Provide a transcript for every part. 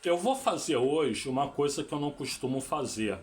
Eu vou fazer hoje uma coisa que eu não costumo fazer.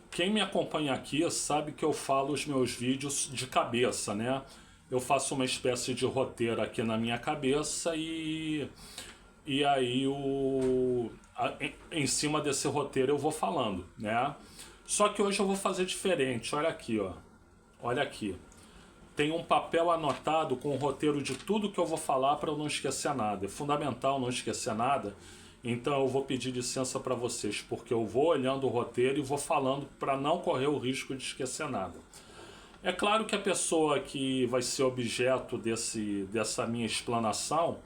Quem me acompanha aqui sabe que eu falo os meus vídeos de cabeça, né? Eu faço uma espécie de roteiro aqui na minha cabeça e aí em cima desse roteiro eu vou falando, né? Só que hoje eu vou fazer diferente. Olha aqui, ó. Olha aqui. Tem um papel anotado com o roteiro de tudo que eu vou falar para eu não esquecer nada. É fundamental não esquecer nada. Então eu vou pedir licença para vocês, porque eu vou olhando o roteiro e vou falando para não correr o risco de esquecer nada. É claro que a pessoa que vai ser objeto dessa minha explanação,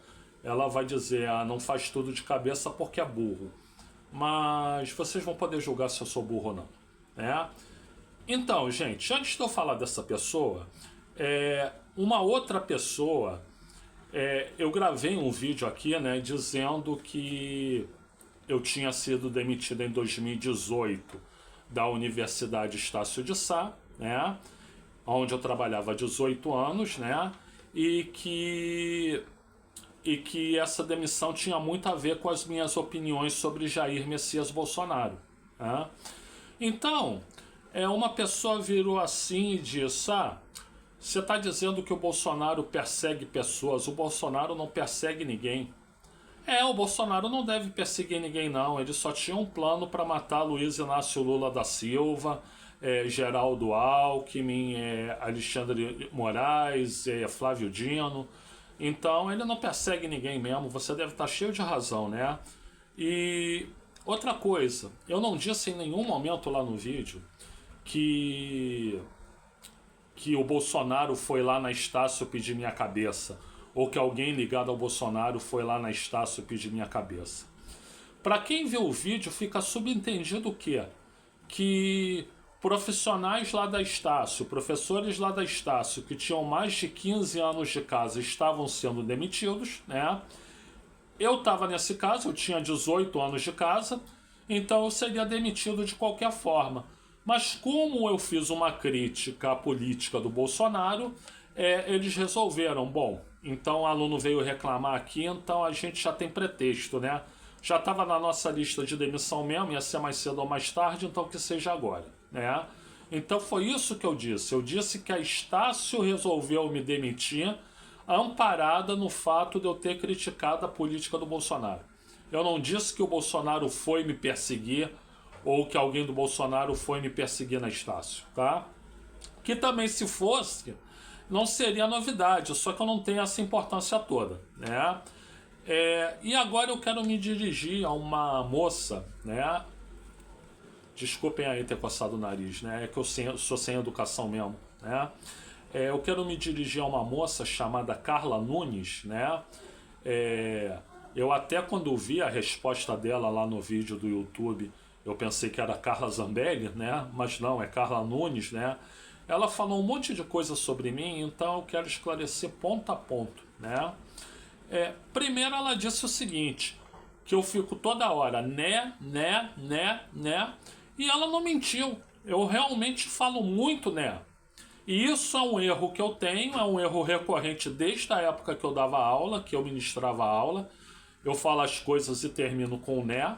ela vai dizer, não faz tudo de cabeça porque é burro. Mas vocês vão poder julgar se eu sou burro ou não, né? Então, gente, antes de eu falar dessa pessoa, uma outra pessoa, eu gravei um vídeo aqui, né, dizendo que eu tinha sido demitido em 2018 da Universidade Estácio de Sá, né, onde eu trabalhava há 18 anos, né, e que essa demissão tinha muito a ver com as minhas opiniões sobre Jair Messias Bolsonaro, né? Então, uma pessoa virou assim e disse, você está dizendo que o Bolsonaro persegue pessoas. O Bolsonaro não persegue ninguém. O Bolsonaro não deve perseguir ninguém, não. Ele só tinha um plano para matar Luiz Inácio Lula da Silva, Geraldo Alckmin, Alexandre Moraes, Flávio Dino. Então ele não persegue ninguém mesmo. Você deve estar cheio de razão, né? E outra coisa, eu não disse em nenhum momento lá no vídeo que o Bolsonaro foi lá na Estácio pedir minha cabeça, ou que alguém ligado ao Bolsonaro foi lá na Estácio pedir minha cabeça. Para quem vê o vídeo, fica subentendido o quê? Que profissionais lá da Estácio, professores lá da Estácio, que tinham mais de 15 anos de casa, estavam sendo demitidos, né? Eu estava nesse caso, eu tinha 18 anos de casa, então eu seria demitido de qualquer forma. Mas como eu fiz uma crítica à política do Bolsonaro, eles resolveram, então o aluno veio reclamar aqui, então a gente já tem pretexto, né? Já estava na nossa lista de demissão mesmo, ia ser mais cedo ou mais tarde, então que seja agora, né? Então foi isso que eu disse. Eu disse que a Estácio resolveu me demitir amparada no fato de eu ter criticado a política do Bolsonaro. Eu não disse que o Bolsonaro foi me perseguir ou que alguém do Bolsonaro foi me perseguir na Estácio, tá? Que também, se fosse, não seria novidade, só que eu não tenho essa importância toda, né? E agora eu quero me dirigir a uma moça, né? Desculpem aí ter coçado o nariz, né? É que eu sou sem educação mesmo, né? Eu quero me dirigir a uma moça chamada Carla Nunes, né? Eu até quando vi a resposta dela lá no vídeo do YouTube, eu pensei que era Carla Zambelli, né? Mas não, é Carla Nunes, né? Ela falou um monte de coisa sobre mim, então eu quero esclarecer ponto a ponto, né? Primeiro ela disse o seguinte, que eu fico toda hora né, e ela não mentiu. Eu realmente falo muito né. E isso é um erro que eu tenho, é um erro recorrente desde a época que eu dava aula, que eu ministrava aula. Eu falo as coisas e termino com o né.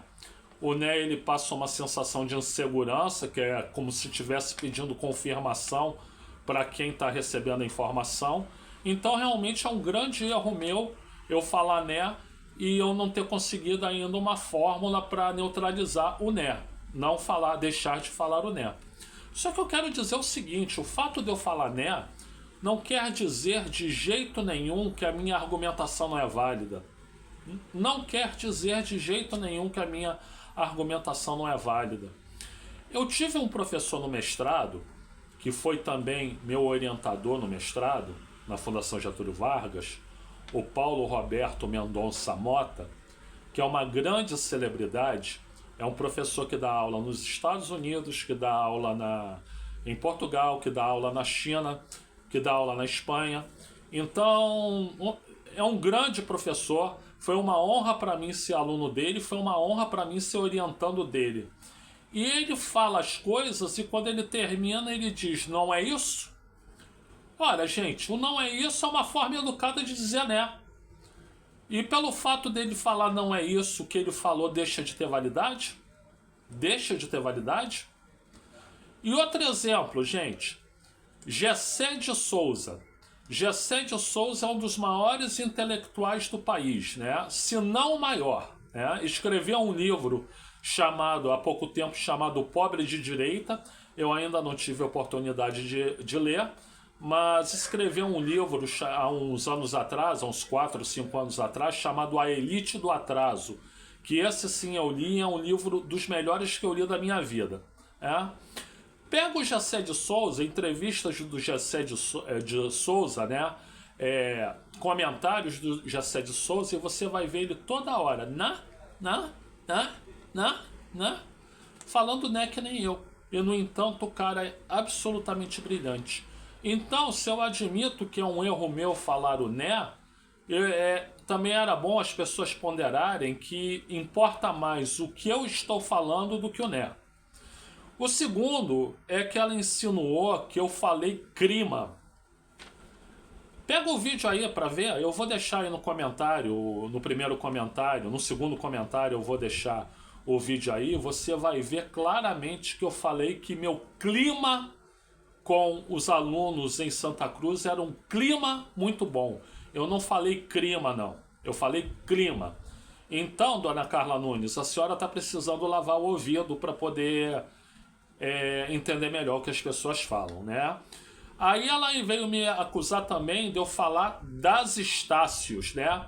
O né, ele passa uma sensação de insegurança, que é como se estivesse pedindo confirmação para quem está recebendo a informação. Então realmente é um grande erro meu eu falar né e eu não ter conseguido ainda uma fórmula para neutralizar o né. Não deixar de falar o né. Só que eu quero dizer o seguinte, o fato de eu falar né não quer dizer de jeito nenhum que a minha argumentação não é válida. Não quer dizer de jeito nenhum que a minha argumentação não é válida. Eu tive um professor no mestrado, que foi também meu orientador no mestrado, na Fundação Getúlio Vargas, o Paulo Roberto Mendonça Mota, que é uma grande celebridade, é um professor que dá aula nos Estados Unidos, que dá aula em Portugal, que dá aula na China, que dá aula na Espanha. Então, é um grande professor. Foi uma honra para mim ser aluno dele, foi uma honra para mim ser orientando dele. E ele fala as coisas e quando ele termina ele diz, não é isso? Olha, gente, o não é isso é uma forma educada de dizer né. E pelo fato dele falar não é isso, o que ele falou deixa de ter validade? Deixa de ter validade? E outro exemplo, gente, Gessé de Souza. Gessé de Souza é um dos maiores intelectuais do país, né? Se não o maior, né? Escreveu um livro chamado, há pouco tempo, chamado Pobre de Direita. Eu ainda não tive a oportunidade de ler, mas escreveu um livro há uns anos atrás, há uns 4, 5 anos atrás, chamado A Elite do Atraso, que esse sim eu li, é um livro dos melhores que eu li da minha vida. Pega o Gessé de Souza, entrevistas do Gessé de Souza, né? Comentários do Gessé de Souza, e você vai ver ele toda hora, falando né que nem eu. E no entanto o cara é absolutamente brilhante. Então, se eu admito que é um erro meu falar o né, também era bom as pessoas ponderarem que importa mais o que eu estou falando do que o né. O segundo é que ela insinuou que eu falei crima. Pega o vídeo aí pra ver, eu vou deixar aí no comentário, no primeiro comentário, no segundo comentário eu vou deixar o vídeo aí, você vai ver claramente que eu falei que meu clima com os alunos em Santa Cruz era um clima muito bom. Eu não falei crima, não. Eu falei clima. Então, dona Carla Nunes, a senhora está precisando lavar o ouvido para poder entender melhor o que as pessoas falam, né? Aí ela veio me acusar também de eu falar das Estácios, né?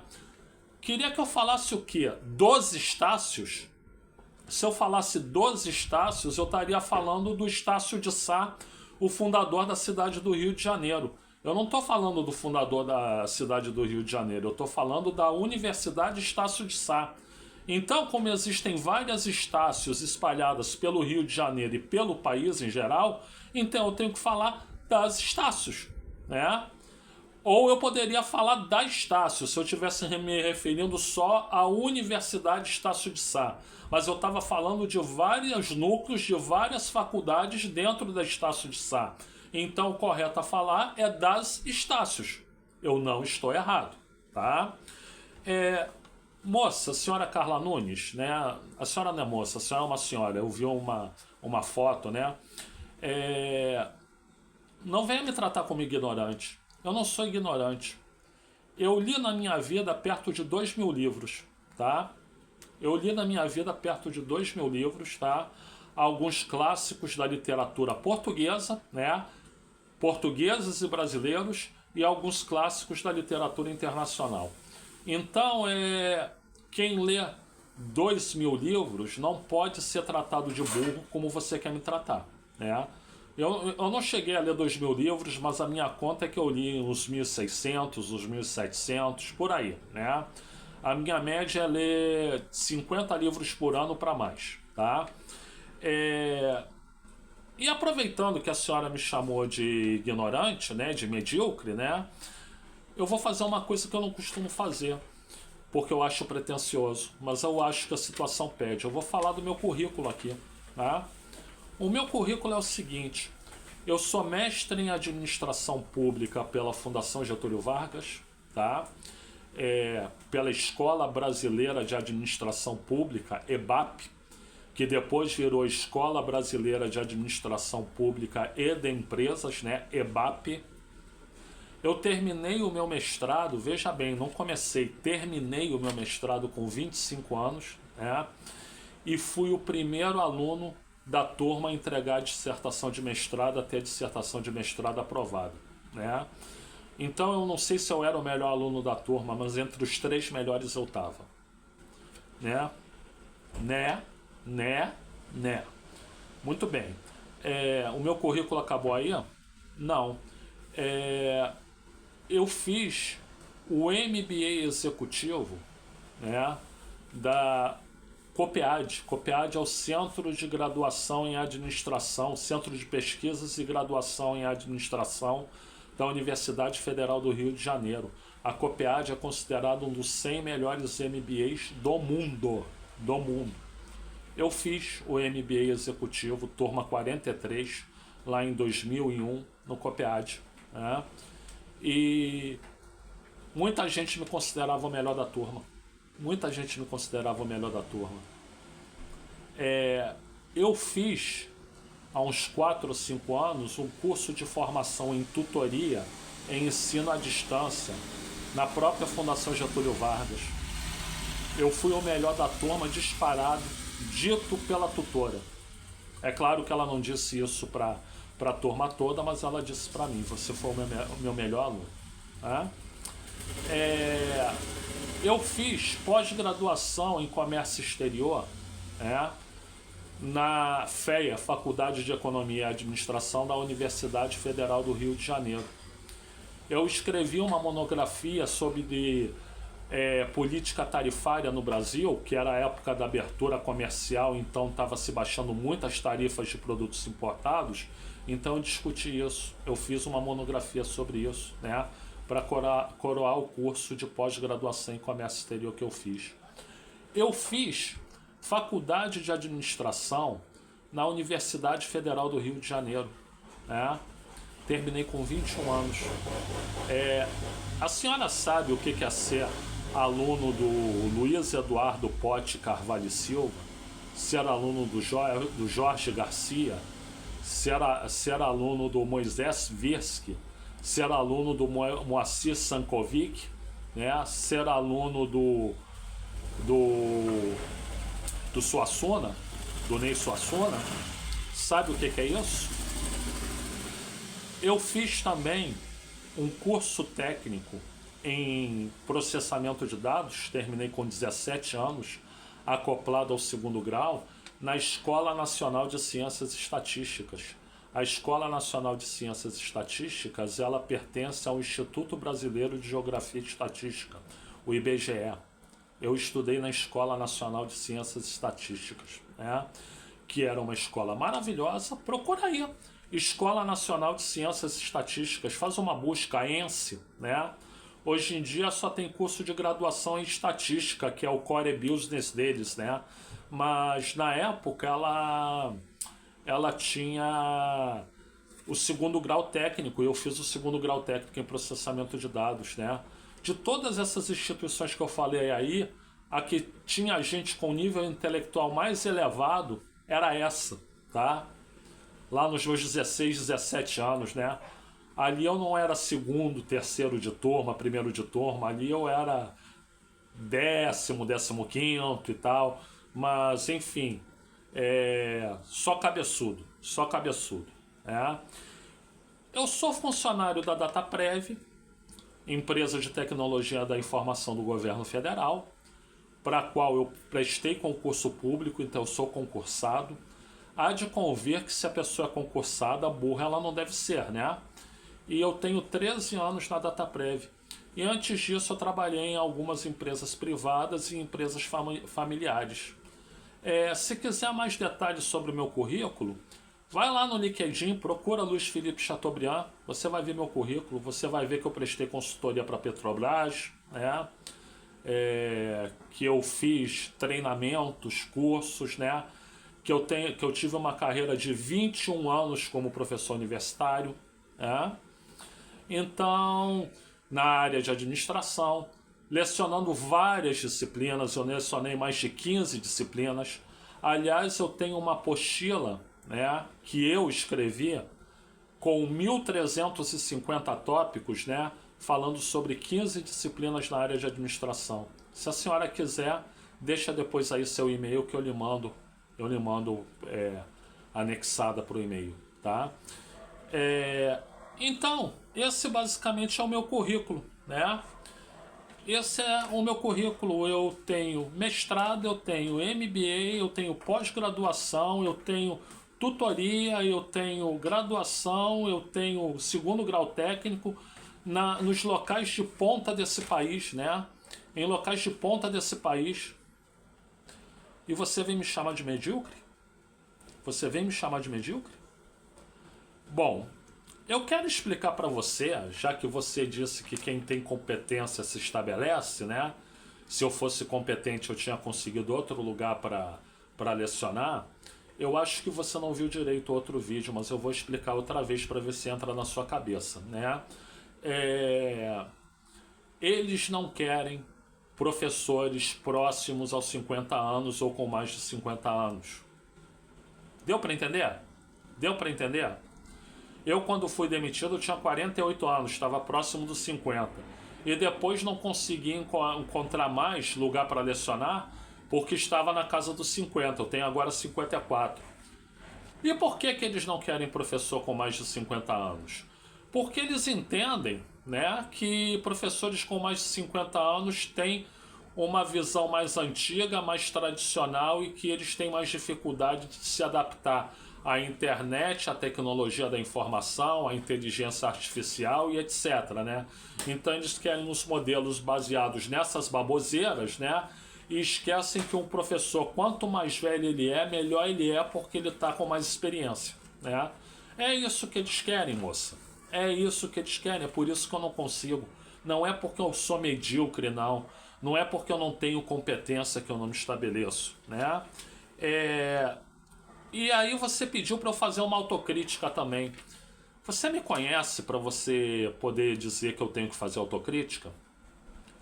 Queria que eu falasse o quê? Dos Estácios? Se eu falasse dos Estácios, eu estaria falando do Estácio de Sá, o fundador da cidade do Rio de Janeiro. Eu não estou falando do fundador da cidade do Rio de Janeiro, eu estou falando da Universidade Estácio de Sá. Então, como existem várias Estácios espalhadas pelo Rio de Janeiro e pelo país em geral, então eu tenho que falar das Estácios, né? Ou eu poderia falar da Estácio, se eu estivesse me referindo só à Universidade Estácio de Sá. Mas eu estava falando de vários núcleos, de várias faculdades dentro da Estácio de Sá. Então, o correto a falar é das Estácios. Eu não estou errado, tá? Moça, senhora Carla Nunes, né? A senhora não é moça, a senhora é uma senhora. Eu vi uma foto, né? Não venha me tratar como ignorante. Eu não sou ignorante. Eu li na minha vida perto de 2.000 livros, tá? Eu li na minha vida perto de 2.000 livros, tá? Alguns clássicos da literatura portuguesa, né? Portugueses e brasileiros, e alguns clássicos da literatura internacional. Então, quem lê 2.000 livros não pode ser tratado de burro como você quer me tratar, né? Eu não cheguei a ler 2.000 livros, mas a minha conta é que eu li uns 1.600, uns 1.700, por aí, né? A minha média é ler 50 livros por ano para mais, tá? E aproveitando que a senhora me chamou de ignorante, né, de medíocre, né? Eu vou fazer uma coisa que eu não costumo fazer, porque eu acho pretensioso, mas eu acho que a situação pede. Eu vou falar do meu currículo aqui, tá? O meu currículo é o seguinte: eu sou mestre em administração pública pela Fundação Getúlio Vargas, tá? Pela Escola Brasileira de Administração Pública, EBAP, que depois virou Escola Brasileira de Administração Pública e de Empresas, né? EBAP. Eu terminei o meu mestrado, veja bem, não comecei, terminei o meu mestrado com 25 anos, né? E fui o primeiro aluno da turma a entregar a dissertação de mestrado até a dissertação de mestrado aprovada, né? Então eu não sei se eu era o melhor aluno da turma, mas entre os 3 melhores eu estava, né? Né? Muito bem. O meu currículo acabou aí? Não. Eu fiz o MBA executivo, né, da COPEAD. COPEAD é o Centro de Graduação em Administração, Centro de Pesquisas e Graduação em Administração da Universidade Federal do Rio de Janeiro. A COPEAD é considerado um dos 100 melhores MBAs do mundo. Eu fiz o MBA executivo, turma 43, lá em 2001, no COPEAD, né? E Muita gente me considerava o melhor da turma. Muita gente me considerava o melhor da turma. Eu fiz, há uns 4 ou 5 anos, um curso de formação em tutoria em ensino à distância na própria Fundação Getúlio Vargas. Eu fui o melhor da turma disparado, dito pela tutora. É claro que ela não disse isso para a turma toda, mas ela disse para mim: você foi o meu melhor aluno. Eu fiz pós-graduação em comércio exterior, na FEA, Faculdade de Economia e Administração da Universidade Federal do Rio de Janeiro. Eu escrevi uma monografia sobre política tarifária no Brasil, que era a época da abertura comercial, então estava se baixando muitas tarifas de produtos importados, então eu discuti isso. Eu fiz uma monografia sobre isso, para coroar o curso de pós-graduação em comércio exterior que eu fiz. Eu fiz faculdade de administração na Universidade Federal do Rio de Janeiro. Terminei com 21 anos. A senhora sabe o que é ser aluno do Luiz Eduardo Pote Carvalho e Silva? Ser aluno do Jorge Garcia? Ser aluno do Moisés Virsky? Ser aluno do Moacir Sankovic? Ser aluno do Suassuna, do Ney Suassuna? Sabe o que é isso? Eu fiz também um curso técnico em processamento de dados, terminei com 17 anos, acoplado ao 2º grau, na Escola Nacional de Ciências Estatísticas. A Escola Nacional de Ciências Estatísticas, ela pertence ao Instituto Brasileiro de Geografia e Estatística, o IBGE. Eu estudei na Escola Nacional de Ciências Estatísticas, que era uma escola maravilhosa. Procura aí, Escola Nacional de Ciências Estatísticas, faz uma busca, ENSE, Hoje em dia só tem curso de graduação em estatística, que é o core business deles, Mas na época ela tinha o 2º grau técnico, e eu fiz o 2º grau técnico em processamento de dados, De todas essas instituições que eu falei aí, a que tinha gente com nível intelectual mais elevado era essa, Lá nos meus 16, 17 anos, Ali eu não era 2º, 3º de turma, 1º de turma, ali eu era 10º, 15º e tal, mas enfim, só cabeçudo. Eu sou funcionário da Dataprev, empresa de tecnologia da informação do governo federal, para a qual eu prestei concurso público, então eu sou concursado. Há de convir que se a pessoa é concursada, burra ela não deve ser, E eu tenho 13 anos na Dataprev. E antes disso eu trabalhei em algumas empresas privadas e empresas familiares. Se quiser mais detalhes sobre o meu currículo, vai lá no LinkedIn, procura Luiz Felipe Chateaubriand, você vai ver meu currículo, você vai ver que eu prestei consultoria para a Petrobras, que eu fiz treinamentos, cursos, que eu tive uma carreira de 21 anos como professor universitário. Então, na área de administração, lecionando várias disciplinas, eu lecionei mais de 15 disciplinas. Aliás, eu tenho uma apostila, que eu escrevi com 1.350 tópicos, falando sobre 15 disciplinas na área de administração. Se a senhora quiser, deixa depois aí seu e-mail que eu lhe mando anexada para o e-mail, Então, esse basicamente é o meu currículo, Esse é o meu currículo. Eu tenho mestrado, eu tenho MBA, eu tenho pós-graduação, eu tenho tutoria, eu tenho graduação, eu tenho 2º grau técnico nos locais de ponta desse país, Em locais de ponta desse país. E você vem me chamar de medíocre? Você vem me chamar de medíocre? Bom, eu quero explicar para você, já que você disse que quem tem competência se estabelece, Se eu fosse competente eu tinha conseguido outro lugar para lecionar. Eu acho que você não viu direito outro vídeo, mas eu vou explicar outra vez para ver se entra na sua cabeça, Eles não querem professores próximos aos 50 anos ou com mais de 50 anos. Deu para entender? Deu para entender? Eu, quando fui demitido, eu tinha 48 anos, estava próximo dos 50. E depois não consegui encontrar mais lugar para lecionar, porque estava na casa dos 50. Eu tenho agora 54. E por que eles não querem professor com mais de 50 anos? Porque eles entendem, né, que professores com mais de 50 anos têm uma visão mais antiga, mais tradicional e que eles têm mais dificuldade de se adaptar à internet, à tecnologia da informação, à inteligência artificial e etc, né? Então eles querem os modelos baseados nessas baboseiras, né? E esquecem que um professor, quanto mais velho ele é, melhor ele é, porque ele está com mais experiência, né? É isso que eles querem, moça. É isso que eles querem, é por isso que eu não consigo. Não é porque eu sou medíocre, não. Não é porque eu não tenho competência que eu não me estabeleço, né? E aí você pediu para eu fazer uma autocrítica também. Você me conhece para você poder dizer que eu tenho que fazer autocrítica?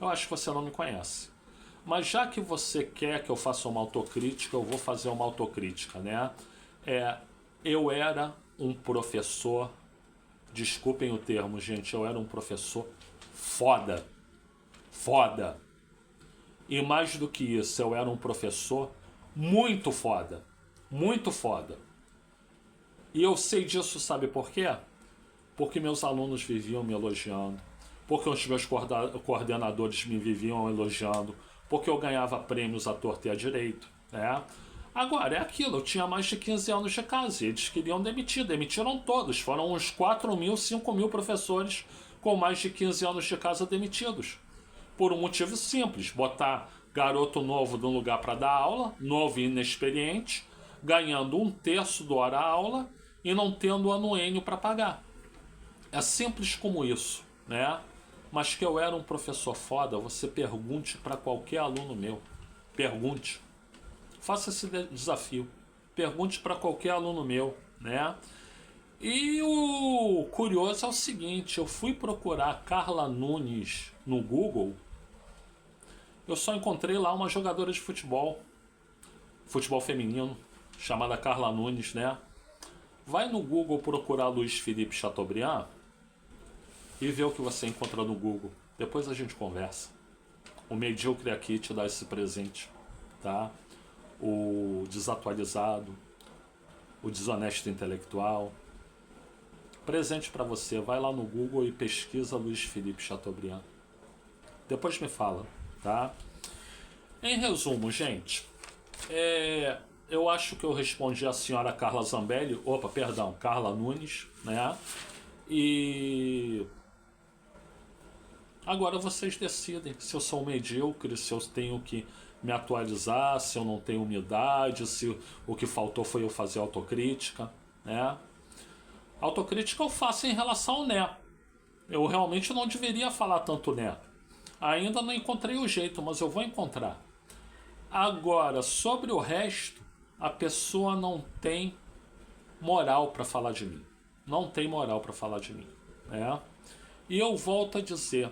Eu acho que você não me conhece. Mas já que você quer que eu faça uma autocrítica, eu vou fazer uma autocrítica, né? Eu era um professor, desculpem o termo, gente, eu era um professor foda. Foda. E mais do que isso, eu era um professor muito foda. Muito foda. E eu sei disso, sabe por quê? Porque meus alunos viviam me elogiando. Porque os meus coordenadores me viviam elogiando. Porque eu ganhava prêmios à torta e à direito, né? Agora, é aquilo, eu tinha mais de 15 anos de casa e eles queriam demitir. Demitiram todos. Foram uns 4.000, 5.000 professores com mais de 15 anos de casa demitidos. Por um motivo simples, botar garoto novo no lugar para dar aula, novo e inexperiente, ganhando 1/3 do hora-aula e não tendo anuênio para pagar. É simples como isso, né? Mas que eu era um professor foda, você pergunte para qualquer aluno meu. Pergunte. Faça esse desafio. Pergunte para qualquer aluno meu, né? E o curioso é o seguinte, eu fui procurar Carla Nunes no Google, eu só encontrei lá uma jogadora de futebol feminino, chamada Carla Nunes, né? Vai no Google procurar Luiz Felipe Chateaubriand e vê o que você encontra no Google. Depois a gente conversa. O medíocre aqui te dá esse presente, tá? O desatualizado, o desonesto intelectual. Presente para você. Vai lá no Google e pesquisa Luiz Felipe Chateaubriand. Depois me fala, tá? Em resumo, gente, eu acho que eu respondi a senhora Carla Zambelli, Carla Nunes, né? E agora vocês decidem se eu sou medíocre, se eu tenho que me atualizar, se eu não tenho umidade, se o que faltou foi eu fazer autocrítica, né? Autocrítica eu faço em relação ao né. Eu realmente não deveria falar tanto né. Ainda não encontrei o jeito, mas eu vou encontrar. Agora, sobre o resto, a pessoa não tem moral para falar de mim. Não tem moral para falar de mim, né? E eu volto a dizer,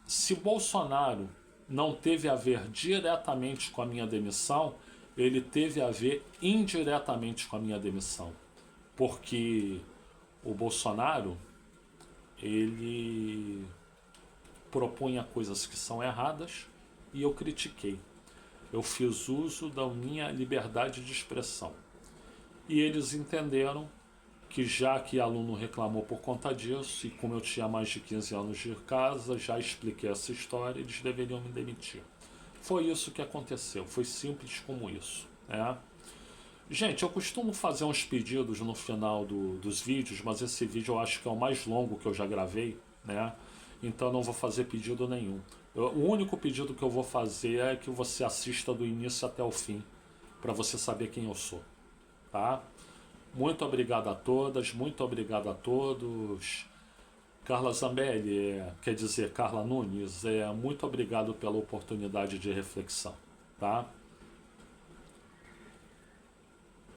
se Bolsonaro não teve a ver diretamente com a minha demissão, ele teve a ver indiretamente com a minha demissão. Porque o Bolsonaro, ele propunha coisas que são erradas e eu critiquei. Eu fiz uso da minha liberdade de expressão. E eles entenderam que já que aluno reclamou por conta disso, e como eu tinha mais de 15 anos de casa, já expliquei essa história, eles deveriam me demitir. Foi isso que aconteceu, foi simples como isso, né? Gente, eu costumo fazer uns pedidos no final dos vídeos, mas esse vídeo eu acho que é o mais longo que eu já gravei, né? Então eu não vou fazer pedido nenhum. O único pedido que eu vou fazer é que você assista do início até o fim, para você saber quem eu sou, tá? Muito obrigado a todas, muito obrigado a todos. Carla Zambelli, quer dizer, Carla Nunes, muito obrigado pela oportunidade de reflexão, tá?